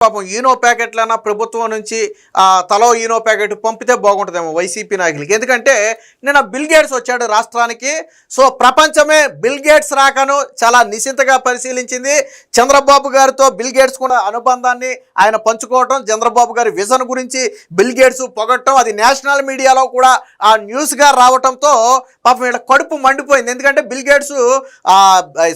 పాపం ఈనో ప్యాకెట్లన్నా ప్రభుత్వం నుంచి తలో ఈనో ప్యాకెట్ పంపితే బాగుంటుందేమో వైసీపీ నాయకులకి. ఎందుకంటే నిన్న బిల్ గేట్స్ వచ్చాడు రాష్ట్రానికి. సో ప్రపంచమే బిల్ గేట్స్ రాకను చాలా నిశితంగా పరిశీలించింది. చంద్రబాబు గారితో బిల్ గేట్స్ కూడా అనుబంధాన్ని ఆయన పంచుకోవటం, చంద్రబాబు గారి విజన్ గురించి బిల్ గేట్స్ పొగట్టడం, అది నేషనల్ మీడియాలో కూడా ఆ న్యూస్గా రావడంతో పాపం వీళ్ళ కడుపు మండిపోయింది. ఎందుకంటే బిల్ గేట్స్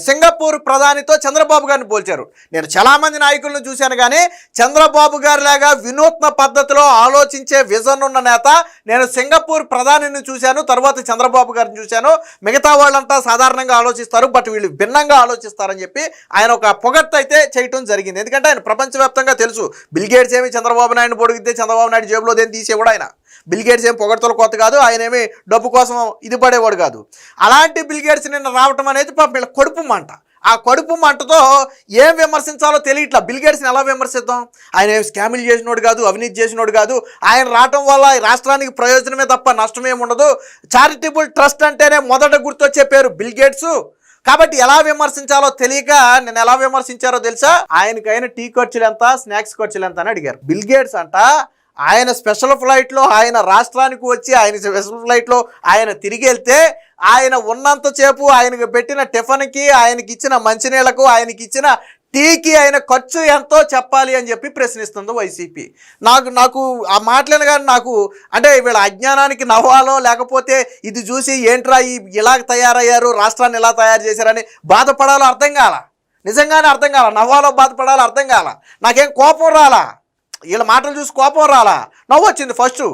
సింగపూర్ ప్రధానితో చంద్రబాబు గారిని పోల్చారు. నేను చాలామంది నాయకులను చూశాను, కానీ చంద్రబాబు గారిలాగా వినూత్న పద్ధతిలో ఆలోచించే విజన్ ఉన్న నేత నేను సింగపూర్ ప్రధానిని చూశాను, తర్వాత చంద్రబాబు గారిని చూశాను. మిగతా వాళ్ళంతా సాధారణంగా ఆలోచిస్తారు, బట్ వీళ్ళు భిన్నంగా ఆలోచిస్తారని చెప్పి ఆయన ఒక పొగట్టు అయితే చేయటం జరిగింది. ఎందుకంటే ఆయన ప్రపంచవ్యాప్తంగా తెలుసు, బిల్ గేట్స్ ఏమి చంద్రబాబు నాయుడు పొడిగితే చంద్రబాబు నాయుడు జేబులో దేని తీసేవాడు ఆయన. బిల్ గేట్స్ ఏం పొగడతలు కొత్త కాదు, ఆయన ఏమి డబ్బు కోసం ఇది పడేవాడు కాదు. అలాంటి బిల్ గేట్స్ నిన్న రావటం అనేది పాపం వీళ్ళ కడుపు మంట. ఆ కడుపు మంటతో ఏం విమర్శించాలో తెలియట్లా. బిల్ గేట్స్ని ఎలా విమర్శిద్దాం? ఆయన ఏం స్కాములు చేసినోడు కాదు, అవినీతి చేసినోడు కాదు. ఆయన రావటం వల్ల రాష్ట్రానికి ప్రయోజనమే తప్ప నష్టమేమి ఉండదు. చారిటబుల్ ట్రస్ట్ అంటేనే మొదట గుర్తొచ్చే పేరు బిల్ గేట్స్. కాబట్టి ఎలా విమర్శించాలో తెలియక నేను ఎలా విమర్శించారో తెలుసా? ఆయనకైనా టీ ఖర్చులు ఎంత, స్నాక్స్ ఖర్చులు ఎంత అని అడిగారు. బిల్ గేట్స్ అంట ఆయన స్పెషల్ ఫ్లైట్లో ఆయన రాష్ట్రానికి వచ్చి ఆయన స్పెషల్ ఫ్లైట్లో ఆయన తిరిగి వెళ్తే ఆయన ఉన్నంతసేపు ఆయనకు పెట్టిన టిఫిన్కి, ఆయనకి ఇచ్చిన మంచినీళ్లకు, ఆయనకి ఇచ్చిన టీకి ఆయన ఖర్చు ఎంతో చెప్పాలి అని చెప్పి ప్రశ్నిస్తుంది వైసీపీ. నాకు ఆ మాటలను కానీ నాకు అంటే వీళ్ళ అజ్ఞానానికి నవ్వాలో లేకపోతే ఇది చూసి ఏంట్రా ఇలా తయారయ్యారు, రాష్ట్రాన్ని ఇలా తయారు చేశారని బాధపడాలో అర్థం కాల. నిజంగానే అర్థం కాల. నవ్వాలో బాధపడాలో అర్థం కాల. నాకేం కోపం రాలా, వీళ్ళ మాటలు చూసి కోపం రాలా, నవ్వు వచ్చింది. ఫస్ట్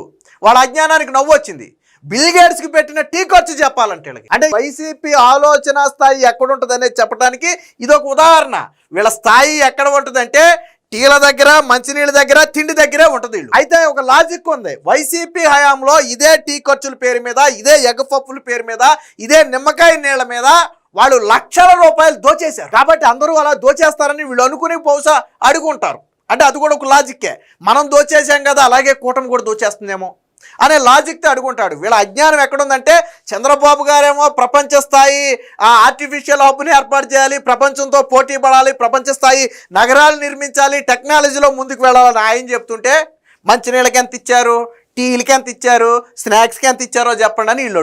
వాళ్ళ అజ్ఞానానికి నవ్వు వచ్చింది. బిల్ గేట్స్కి పెట్టిన టీ ఖర్చు చెప్పాలంటే వీళ్ళకి. అంటే వైసీపీ ఆలోచన స్థాయి ఎక్కడ ఉంటుంది అనేది చెప్పడానికి ఇదొక ఉదాహరణ. వీళ్ళ స్థాయి ఎక్కడ ఉంటుందంటే టీల దగ్గర, మంచినీళ్ళ దగ్గర, తిండి దగ్గరే ఉంటుంది వీళ్ళు. అయితే ఒక లాజిక్ ఉంది. వైసీపీ హయాంలో ఇదే టీ ఖర్చుల పేరు మీద, ఇదే ఎగ్ పప్పుల పేరు మీద, ఇదే నిమ్మకాయ నీళ్ల మీద వాళ్ళు లక్షల రూపాయలు దోచేశారు. కాబట్టి అందరూ అలా దోచేస్తారని వీళ్ళు అనుకుని బహుశా అడుగుంటారు. అంటే అది కూడా ఒక లాజిక్కే. మనం దోచేసాం కదా, అలాగే కూటమి కూడా దోచేస్తుందేమో అనే లాజిక్తో అడుగుంటాడు. వీళ్ళ అజ్ఞానం ఎక్కడుందంటే చంద్రబాబు గారేమో ప్రపంచ స్థాయి ఆర్టిఫిషియల్ హబ్ని ఏర్పాటు చేయాలి, ప్రపంచంతో పోటీ పడాలి, ప్రపంచ స్థాయి నగరాలు నిర్మించాలి, టెక్నాలజీలో ముందుకు వెళ్ళాలని ఆయన చెప్తుంటే మంచినీళ్ళకి ఎంత ఇచ్చారు, టీలకి ఎంత ఇచ్చారు, స్నాక్స్కి ఎంత ఇచ్చారో చెప్పండి అని వీళ్ళు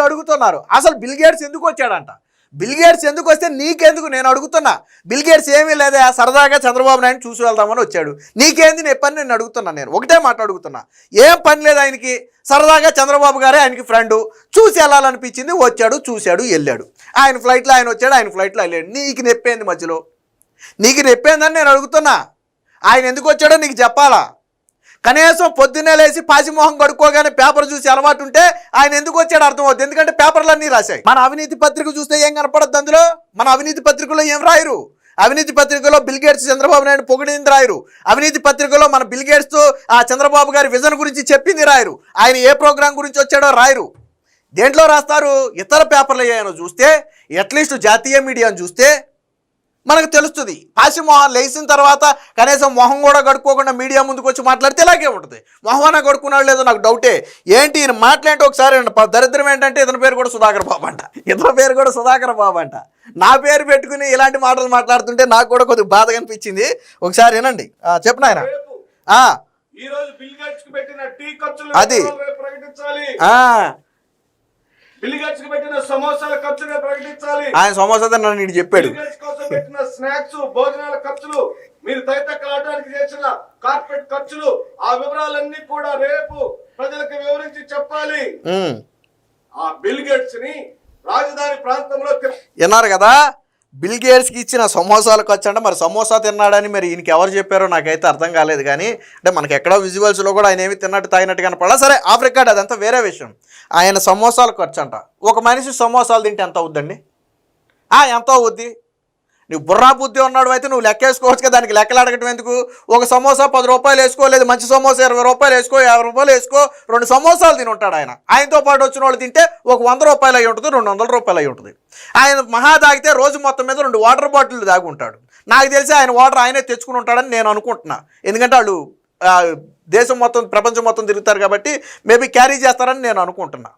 అడుగుతున్నారు. అసలు బిల్ గేట్స్ ఎందుకు వచ్చాడంట? బిల్ గేట్స్ ఎందుకు వస్తే నీకెందుకు నేను అడుగుతున్నా. బిల్ గేట్స్ ఏమీ లేదా, సరదాగా చంద్రబాబు నాయుడు చూసి వెళ్దామని వచ్చాడు. నీకేంది నీ పని నేను అడుగుతున్నా. నేను ఒకటే మాట అడుగుతున్నా, ఏం పని లేదు ఆయనకి. సరదాగా చంద్రబాబు గారే ఆయనకి ఫ్రెండు, చూసి వెళ్ళాలనిపించింది, వచ్చాడు, చూశాడు, వెళ్ళాడు. ఆయన ఫ్లైట్లో ఆయన వచ్చాడు, ఆయన ఫ్లైట్లో వెళ్ళాడు. నీకు నెప్పేంది మధ్యలో? నీకు నెప్పేందని నేను అడుగుతున్నా. ఆయన ఎందుకు వచ్చాడో నీకు చెప్పాలా? కనీసం పొద్దున్నే లేచి పాసిమోహం కడుక్కోగానే పేపర్ చూసి అలవాటు ఉంటే ఆయన ఎందుకు వచ్చాడు అర్థం అవుతుంది. ఎందుకంటే పేపర్లు అన్నీ రాశాయి. మన అవినీతి పత్రిక చూస్తే ఏం కనపడద్దు అందులో? మన అవినీతి పత్రికలో ఏం రాయరు. అవినీతి పత్రికలో బిల్ గేట్స్ చంద్రబాబు నాయుడు పొగిడింది రాయరు. అవినీతి పత్రికలో మన బిల్ గేట్స్తో ఆ చంద్రబాబు గారి విజన్ గురించి చెప్పింది రాయరు. ఆయన ఏ ప్రోగ్రాం గురించి వచ్చాడో రాయరు. దేంట్లో రాస్తారు? ఇతర పేపర్లు అయ్యాయనో చూస్తే, అట్లీస్ట్ జాతీయ మీడియాను చూస్తే మనకు తెలుస్తుంది. పాసిమోహన్ లేచిన తర్వాత కనీసం మొహం కూడా కడుక్కోకుండా మీడియా ముందుకు వచ్చి మాట్లాడితే ఇలాగే ఉంటుంది. మొహమాన కడుక్కున్నాడు లేదో నాకు డౌటే. ఏంటి ఈయన మాట్లాడితే ఒకసారి దరిద్రం ఏంటంటే ఇతని పేరు కూడా సుధాకర్ బాబు అంట. నా పేరు పెట్టుకుని ఇలాంటి మాటలు మాట్లాడుతుంటే నాకు కూడా కొద్దిగా బాధగా అనిపించింది. ఒకసారి వినండి. చెప్పిన ఆయన అది ఆయన సమోసా నన్ను చెప్పాడు. స్నాక్స్, భోజనాల ఖర్చులు, మీరు తైతక్కలాడడానికి చేసిన కార్పెట్ ఖర్చులు, ఆ వివరాలన్నీ కూడా రేపు ప్రజలకు వివరించి చెప్పాలి. ఆ బిల్ గేట్స్ ని రాజధాని ప్రాంతంలో విన్నారు కదా. బిల్ గేట్స్కి ఇచ్చిన సమోసాలకు వచ్చంటే మరి సమోసా తిన్నాడని మరి ఈయనకి ఎవరు చెప్పారో నాకైతే అర్థం కాలేదు. కానీ అంటే మనకి ఎక్కడో విజువల్స్లో కూడా ఆయన ఏమి తిన్నట్టు తాగినట్టు కనపడాలి. సరే ఆఫ్రికా అదంతా వేరే విషయం. ఆయన సమోసాలకు వచ్చంట. ఒక మనిషి సమోసాలు తింటే ఎంత అవుద్దండి? ఎంత అవుద్ది? నువ్వు బుర్రా బుద్ధి ఉన్నాడు అయితే నువ్వు లెక్క వేసుకోవచ్చు కదా. దానికి లెక్కలు అడగటం ఎందుకు? ఒక సమోసా 10 రూపాయలు వేసుకో, లేదు మంచి సమోసా 20 రూపాయలు వేసుకో, 50 రూపాయలు వేసుకో, 2 సమోసాలు తిని ఉంటాడు ఆయన. ఆయనతో పాటు వచ్చిన వాళ్ళు తింటే ఒక 100 రూపాయలు అయి ఉంటుంది, 200 రూపాయలు అయి ఉంటుంది. ఆయన మహా తాగితే రోజు మొత్తం మీద 2 వాటర్ బాటిల్ తాగి ఉంటాడు. నాకు తెలిసి ఆయన వాటర్ ఆయనే తెచ్చుకుని ఉంటాడని నేను అనుకుంటున్నా. ఎందుకంటే వాళ్ళు దేశం మొత్తం, ప్రపంచం మొత్తం తిరుగుతారు కాబట్టి మేబీ క్యారీ చేస్తారని నేను అనుకుంటున్నా.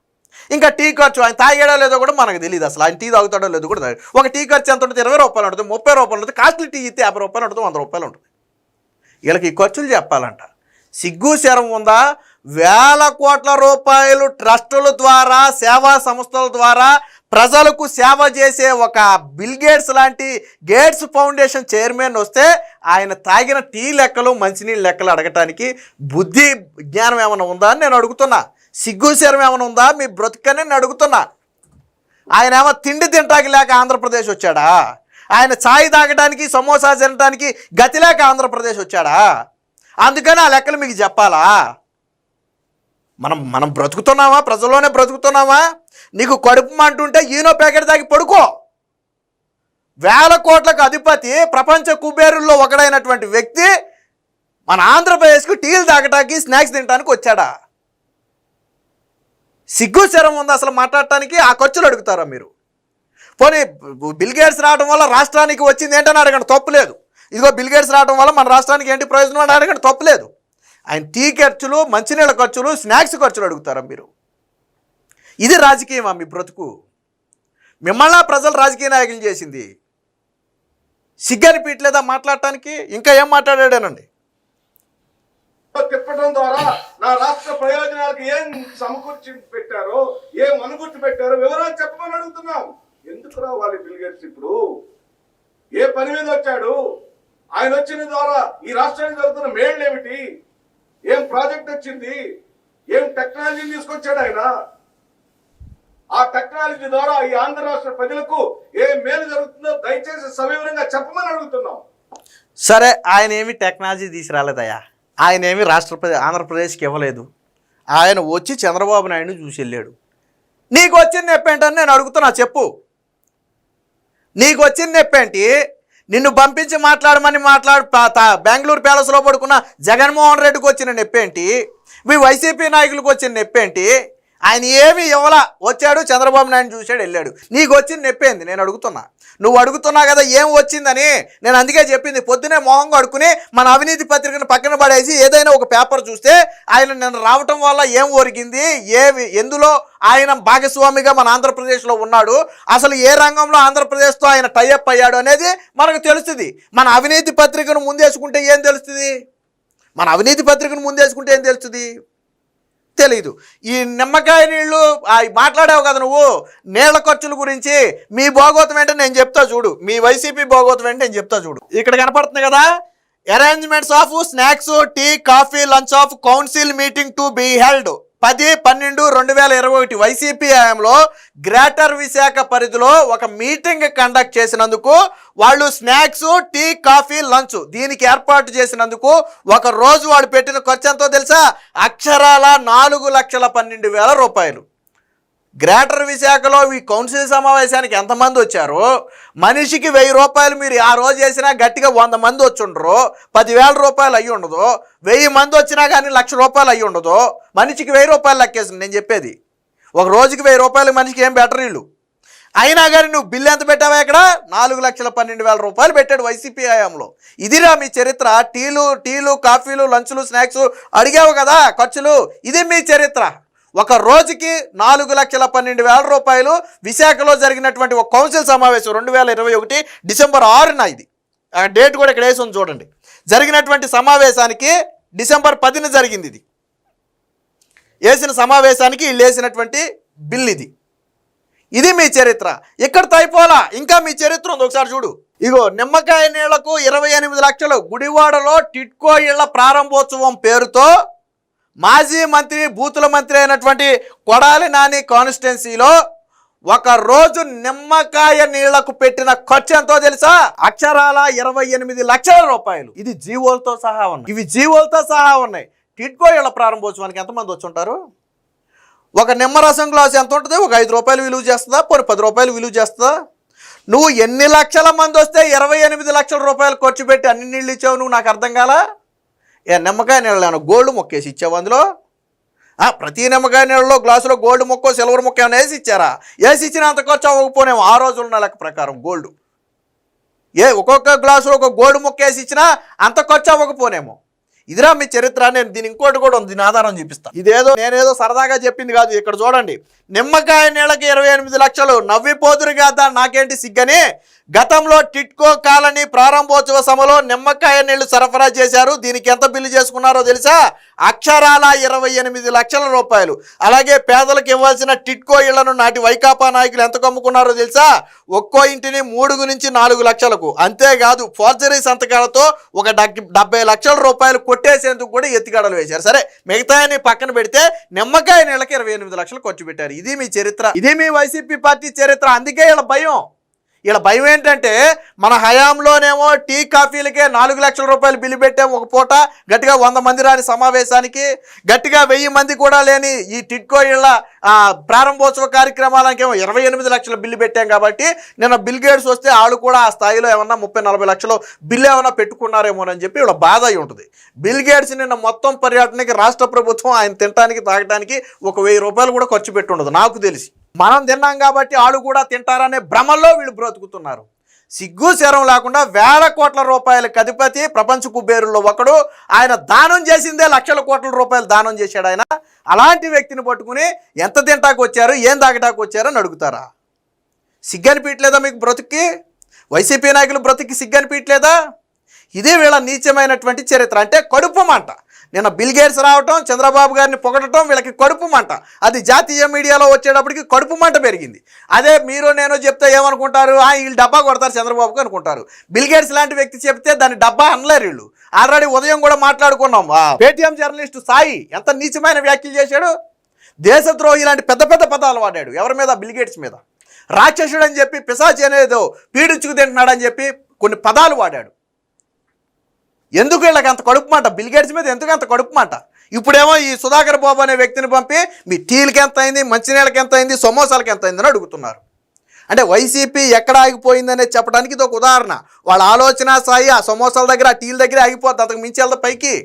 ఇంకా టీ ఖర్చు ఆయన తాగాడో లేదో కూడా మనకు తెలియదు. అసలు ఆయన టీ తాగుతాడో లేదో కూడా తెలియదు. ఒక టీ ఖర్చు ఎంత ఉంటుంది? 20 రూపాయలు ఉంటుంది, 30 రూపాయలు ఉంటుంది. కాస్ట్లీ టీ ఇస్తే 50 రూపాయలు ఉంటుంది, 100 రూపాయలు ఉంటుంది. వీళ్ళకి ఈ ఖర్చులు చెప్పాలంట. సిగ్గు శరం ఉందా? వేల కోట్ల రూపాయలు ట్రస్టుల ద్వారా, సేవా సంస్థల ద్వారా ప్రజలకు సేవ చేసే ఒక బిల్ గేట్స్ లాంటి గేట్స్ ఫౌండేషన్ చైర్మన్ వస్తే ఆయన తాగిన టీ లెక్కలు, మంచినీళ్ళ లెక్కలు అడగటానికి బుద్ధి జ్ఞానం ఏమైనా ఉందా అని నేను అడుగుతున్నా. సిగ్గు శరం ఏమైనా ఉందా మీ బ్రతుకని నేను అడుగుతున్నా. ఆయన ఏమో తిండి తింటాకి లేక ఆంధ్రప్రదేశ్ వచ్చాడా? ఆయన ఛాయ్ తాగడానికి, సమోసా తినడానికి గతి లేక ఆంధ్రప్రదేశ్ వచ్చాడా? అందుకని ఆ లెక్కలు మీకు చెప్పాలా? మనం బ్రతుకుతున్నామా? ప్రజల్లోనే బ్రతుకుతున్నామా? నీకు కడుపు మంటుంటే ఈనో ప్యాకెట్ తాగి పడుకో. వేల కోట్లకు అధిపతి, ప్రపంచ కుబేరుల్లో ఒకడైనటువంటి వ్యక్తి మన ఆంధ్రప్రదేశ్కు టీలు తాగటానికి, స్నాక్స్ తినడానికి వచ్చాడా? సిగ్గు శరం ఉంది అసలు మాట్లాడటానికి? ఆ ఖర్చులు అడుగుతారా మీరు? పోనీ బిల్ గేట్స్ రావడం వల్ల రాష్ట్రానికి వచ్చింది ఏంటని అడగండి, తప్పులేదు. ఇదిగో బిల్ గేట్స్ రావడం వల్ల మన రాష్ట్రానికి ఏంటి ప్రయోజనం అని అడగండి, తప్పులేదు. ఆయన టీ ఖర్చులు, మంచినీళ్ళ ఖర్చులు, స్నాక్స్ ఖర్చులు అడుగుతారా మీరు? ఇది రాజకీయమా మీ బ్రతుకు? మిమ్మల్ని ప్రజలు రాజకీయ నాయకులు చేసింది. సిగ్గనిపించలేదా మాట్లాడటానికి? ఇంకా ఏం మాట్లాడాడేనండి? తిప్పడం ద్వారా నా రాష్ట్ర ప్రయోజనాలకు ఏం సమకూర్చి పెట్టారో, ఏం అనుకూర్చి పెట్టారో వివరాలు చెప్పమని అడుగుతున్నాం. ఎందుకు రావాలి బిల్ గేట్స్? ఇప్పుడు ఏ పని మీద వచ్చాడు? ఆయన వచ్చిన ద్వారా ఈ రాష్ట్రానికి జరుగుతున్న మేళ్ళు ఏమిటి? ఏం ప్రాజెక్ట్ వచ్చింది? ఏం టెక్నాలజీని తీసుకొచ్చాడు ఆయన? ఆ టెక్నాలజీ ద్వారా ఈ ఆంధ్ర రాష్ట్ర ప్రజలకు ఏ మేలు జరుగుతుందో దయచేసి సవివరంగా చెప్పమని అడుగుతున్నాం. సరే, ఆయన ఏమి టెక్నాలజీ తీసుకురాలేదయ్యా. ఆయన ఏమి ఆంధ్రప్రదేశ్కి ఇవ్వలేదు. ఆయన వచ్చి చంద్రబాబు నాయుడుని చూసి వెళ్ళాడు. నీకు వచ్చిన నొప్పేంటని నేను అడుగుతున్నా, చెప్పు. నీకు వచ్చిన నొప్పేంటి? నిన్ను పంపించి మాట్లాడమని బెంగళూరు ప్యాలెస్లో పడుకున్న జగన్మోహన్ రెడ్డికి వచ్చిన నొప్పేంటి? మీ వైసీపీ నాయకులకు వచ్చిన నొప్పేంటి? ఆయన ఏమి ఇవ్వలా, వచ్చాడు చంద్రబాబు నాయుడు చూశాడు వెళ్ళాడు. నీకు వచ్చిన నొప్పేంది నేను అడుగుతున్నా. నువ్వు అడుగుతున్నా కదా ఏం వచ్చిందని. నేను అందుకే చెప్పింది, పొద్దునే మొహం కడుక్కుని మన అవినీతి పత్రికను పక్కన పడేసి ఏదైనా ఒక పేపర్ చూస్తే ఆయన నేను రావటం వల్ల ఏం ఒరిగింది, ఎందులో ఆయన భాగస్వామిగా మన ఆంధ్రప్రదేశ్లో ఉన్నాడు, అసలు ఏ రంగంలో ఆంధ్రప్రదేశ్తో ఆయన టైఅప్ అయ్యాడు అనేది మనకు తెలుస్తుంది. మన అవినీతి పత్రికను ముందేసుకుంటే ఏం తెలుస్తుంది? మన అవినీతి పత్రికను ముందేసుకుంటే ఏం తెలుస్తుంది? తెలీదు. ఈ నిమ్మకాయ నీళ్ళు మాట్లాడావు కదా నువ్వు, నీళ్ల ఖర్చుల గురించి. మీ భోగోతం ఏంటో నేను చెప్తా చూడు, మీ వైసీపీ భోగోతం ఏంటో నేను చెప్తా చూడు. ఇక్కడ కనపడుతుంది కదా, arrangements of snacks, tea, coffee, lunch of council meeting to be held 10/12/2021 YCP హయాంలో గ్రేటర్ విశాఖ పరిధిలో ఒక మీటింగ్ కండక్ట్ చేసినందుకు, వాళ్ళు స్నాక్స్, టీ, కాఫీ, లంచ్ దీనికి ఏర్పాటు చేసినందుకు ఒక రోజు వాళ్ళు పెట్టిన ఖర్చు ఎంతో తెలుసా? అక్షరాల 4,12,000 రూపాయలు. గ్రేటర్ విశాఖలో ఈ కౌన్సిల్ సమావేశానికి ఎంతమంది వచ్చారు? మనిషికి 1,000 రూపాయలు మీరు ఆ రోజు చేసినా గట్టిగా 100 మంది వచ్చి ఉండరు, 10,000 రూపాయలు అయ్యి ఉండదు. 1000 మంది వచ్చినా కానీ 1,00,000 రూపాయలు అయ్యి ఉండదు. మనిషికి 1,000 రూపాయలు లెక్కేసింది నేను చెప్పేది. ఒక రోజుకి 1,000 రూపాయలు మనిషికి ఏం బెటర్ వీళ్ళు. అయినా కానీ నువ్వు బిల్లు ఎంత పెట్టావా? ఇక్కడ 4,12,000 రూపాయలు పెట్టాడు వైసీపీ హయాంలో. ఇదిరా మీ చరిత్ర. టీలు, కాఫీలు, లంచ్లు, స్నాక్స్ అడిగావు కదా ఖర్చులు, ఇది మీ చరిత్ర. ఒక రోజుకి 4,12,000 రూపాయలు విశాఖలో జరిగినటువంటి ఒక కౌన్సిల్ సమావేశం 2021 డిసెంబర్ 6న, ఇది ఆ డేట్ కూడా ఇక్కడ వేసి ఉంది చూడండి. జరిగినటువంటి సమావేశానికి డిసెంబర్ 10న జరిగింది. ఇది వేసిన సమావేశానికి వీళ్ళు వేసినటువంటి బిల్ ఇది. ఇది మీ చరిత్ర. ఇక్కడ అయిపోలా, ఇంకా మీ చరిత్ర ఉంది, ఒకసారి చూడు. ఇగో నిమ్మకాయ నీళ్లకు 28 లక్షలు. గుడివాడలో టిట్కో ఇళ్ల ప్రారంభోత్సవం పేరుతో మాజీ మంత్రి, బూతుల మంత్రి అయినటువంటి కొడాలి నాని కాన్స్టిట్యున్సీలో ఒక రోజు నిమ్మకాయ నీళ్లకు పెట్టిన ఖర్చు ఎంతో తెలుసా? అక్షరాల 28 లక్షల రూపాయలు. ఇది జీవోలతో సహా ఉన్నాయి. ఇవి జీవోలతో సహా ఉన్నాయి. టిట్కో ఇళ్ల ప్రారంభోత్సవానికి ఎంతమంది వచ్చి ఉంటారు? ఒక నిమ్మరసం గ్లాసు ఎంత ఉంటుంది? ఒక 5 రూపాయలు విలువ చేస్తుందా? పోనీ 10 రూపాయలు విలువ చేస్తుందా? నువ్వు ఎన్ని లక్షల మంది వస్తే 28 లక్షల రూపాయలు ఖర్చు పెట్టి అన్ని నీళ్ళు ఇచ్చావు నువ్వు? నాకు అర్థం కాలా. నిమ్మకాయ నీళ్ళను గోల్డ్ మొక్కేసి ఇచ్చావు అందులో? ప్రతి నిమ్మకాయ నీళ్ళలో గ్లాసులో గోల్డ్ మొక్క, సిల్వర్ మొక్క ఏమైనా వేసి ఇచ్చారా? వేసి ఇచ్చినంత ఖర్చు అవ్వకపోనేమో ఆ రోజున్న లెక్క ప్రకారం. గోల్డ్ ఒక్కొక్క గ్లాసులో ఒక గోల్డ్ మొక్క వేసి ఇచ్చినా అంత ఖర్చు అవ్వకపోనేమో. ఇదిరా మీ చరిత్ర. నేను దీని ఇంకోటి కూడా ఉంది, దీని ఆధారం చూపిస్తాను. ఇదేదో నేనేదో సరదాగా చెప్పింది కాదు. ఇక్కడ చూడండి, నిమ్మకాయ నీళ్ళకి 28 లక్షలు, నవ్విపోదురు కదా నాకేంటి సిగ్గని. గతంలో టిట్కో కాలనీ ప్రారంభోత్సవ సభలో నిమ్మకాయ నీళ్లు సరఫరా చేశారు. దీనికి ఎంత బిల్లు చేసుకున్నారో తెలుసా? అక్షరాల 28 లక్షల రూపాయలు. అలాగే పేదలకు ఇవ్వాల్సిన టిట్కో ఇళ్లను నాటి వైకాపా నాయకులు ఎంత కమ్ముకున్నారో తెలుసా? ఒక్కో ఇంటిని 3 నుంచి 4 లక్షలకు. అంతేకాదు, ఫోర్జరీ సంతకాలతో ఒక 70 లక్షల రూపాయలు కొట్టేసేందుకు కూడా ఎత్తిగడలు వేశారు. సరే, మిగతాయని పక్కన పెడితే నిమ్మకాయ నీళ్ళకి 28 లక్షలు ఖర్చు పెట్టారు. ఇది మీ చరిత్ర, ఇది మీ వైసీపీ పార్టీ చరిత్ర. అందుకే ఇలా భయం. ఇలా భయం ఏంటంటే, మన హయాంలోనేమో టీ కాఫీలకే 4 లక్షల రూపాయలు బిల్లు పెట్టాం ఒక పూట, గట్టిగా 100 మంది రాని సమావేశానికి, గట్టిగా 1000 మంది కూడా లేని ఈ టిట్కో ఇళ్ల ప్రారంభోత్సవ కార్యక్రమాలకేమో 28 లక్షల బిల్లు పెట్టాం. కాబట్టి నిన్న బిల్ గేట్స్ వస్తే వాళ్ళు కూడా ఆ స్థాయిలో ఏమన్నా 30-40 లక్షలు బిల్లు ఏమన్నా పెట్టుకున్నారేమోనని చెప్పి ఇలా బాధ అయి ఉంటుంది. బిల్ గేట్స్ నిన్న మొత్తం పర్యటనకి రాష్ట్ర ప్రభుత్వం ఆయన తినడానికి తాగడానికి ఒక 1000 రూపాయలు కూడా ఖర్చు పెట్టి ఉండదు నాకు తెలిసి. మనం తిన్నాం కాబట్టి వాళ్ళు కూడా తింటారనే భ్రమల్లో వీళ్ళు బ్రతుకుతున్నారు. సిగ్గు శరం లేకుండా వేల కోట్ల రూపాయలకు అధిపతి, ప్రపంచ కుబేరుల్లో ఒకడు. ఆయన దానం చేసిందే లక్షల కోట్ల రూపాయలు దానం చేశాడు ఆయన. అలాంటి వ్యక్తిని పట్టుకుని ఎంత తింటాకు వచ్చారు, ఏం తాగటాకు వచ్చారు అని అడుగుతారా? సిగ్గనిపించలేదా మీకు బ్రతుక్కి? వైసీపీ నాయకులు బ్రతుక్కి సిగ్గనిపించలేదా? ఇదే వీళ్ళ నీచమైనటువంటి చరిత్ర. అంటే కడుపు మంట. నిన్న బిల్ గేట్స్ రావటం, చంద్రబాబు గారిని పొగడటం వీళ్ళకి కడుపు మంట. అది జాతీయ మీడియాలో వచ్చేటప్పటికి కడుపు మంట పెరిగింది. అదే మీరు నేను చెప్తే ఏమనుకుంటారు? వీళ్ళు డబ్బా కొడతారు చంద్రబాబుకి అనుకుంటారు. బిల్ గేట్స్ లాంటి వ్యక్తి చెప్తే దాన్ని డబ్బా అనలేరు వీళ్ళు. ఆల్రెడీ ఉదయం కూడా మాట్లాడుకున్నాం. పేటీఎం జర్నలిస్టు సాయి ఎంత నీచమైన వ్యాఖ్యలు చేశాడు. దేశద్రోహి ఇలాంటి పెద్ద పెద్ద పదాలు వాడాడు. ఎవరి మీద? బిల్ గేట్స్ మీద. రాక్షసుడు అని చెప్పి, పిశాచి అనేదో పీడించుకు తింటున్నాడని చెప్పి కొన్ని పదాలు వాడాడు. ఎందుకు వీళ్ళకి అంత కడుపు మాట? బిల్ గేట్స్ మీద ఎందుకు అంత కడుపు మాట? ఇప్పుడేమో ఈ సుధాకర్ బాబు అనే వ్యక్తిని పంపి మీ టీలకి ఎంత అయింది, మంచినీళ్ళకి ఎంత అయింది, సమోసాలకి ఎంత అయిందని అడుగుతున్నారు. అంటే వైసీపీ ఎక్కడ ఆగిపోయిందనే చెప్పడానికి ఇది ఒక ఉదాహరణ. వాళ్ళ ఆలోచన స్థాయి ఆ సమోసాల దగ్గర, ఆ టీల దగ్గర ఆగిపోద్ది, అంతకు మించి వెళ్తా పైకి.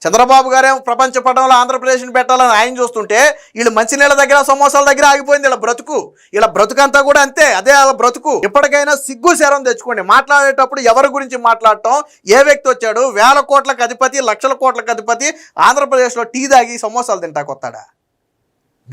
చంద్రబాబు గారేమో ప్రపంచ పటంలో ఆంధ్రప్రదేశ్ని పెట్టాలని ఆయన చూస్తుంటే వీళ్ళు మంచినీళ్ళ దగ్గర, సమోసాల దగ్గర ఆగిపోయింది వీళ్ళ బ్రతుకు. ఇలా బ్రతుకంతా కూడా అంతే, అదే వాళ్ళ బ్రతుకు. ఇప్పటికైనా సిగ్గు శరం తెచ్చుకోండి. మాట్లాడేటప్పుడు ఎవరి గురించి మాట్లాడటం, ఏ వ్యక్తి వచ్చాడు, వేల కోట్లకు అధిపతి, లక్షల కోట్లకు అధిపతి ఆంధ్రప్రదేశ్లో టీ తాగి సమోసాలు తింటాకొస్తాడా?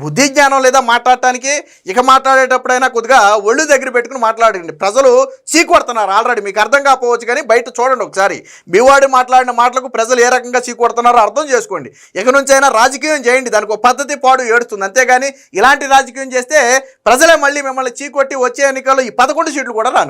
బుద్ధి జ్ఞానం లేదా మాట్లాడటానికి? ఇక మాట్లాడేటప్పుడైనా కొద్దిగా ఒళ్ళు దగ్గర పెట్టుకుని మాట్లాడండి. ప్రజలు చీకొడుతున్నారు ఆల్రెడీ. మీకు అర్థం కాకపోవచ్చు కానీ బయట చూడండి ఒకసారి. మీవాడు మాట్లాడిన మాటలకు ప్రజలు ఏ రకంగా చీకొడుతున్నారో అర్థం చేసుకోండి. ఇక నుంచి అయినా రాజకీయం చేయండి, దానికి ఒక పద్ధతి పాడు ఏడుస్తుంది. అంతేగాని ఇలాంటి రాజకీయం చేస్తే ప్రజలే మళ్ళీ మిమ్మల్ని చీకొట్టి వచ్చే ఎన్నికల్లో ఈ 11 సీట్లు కూడా రాను.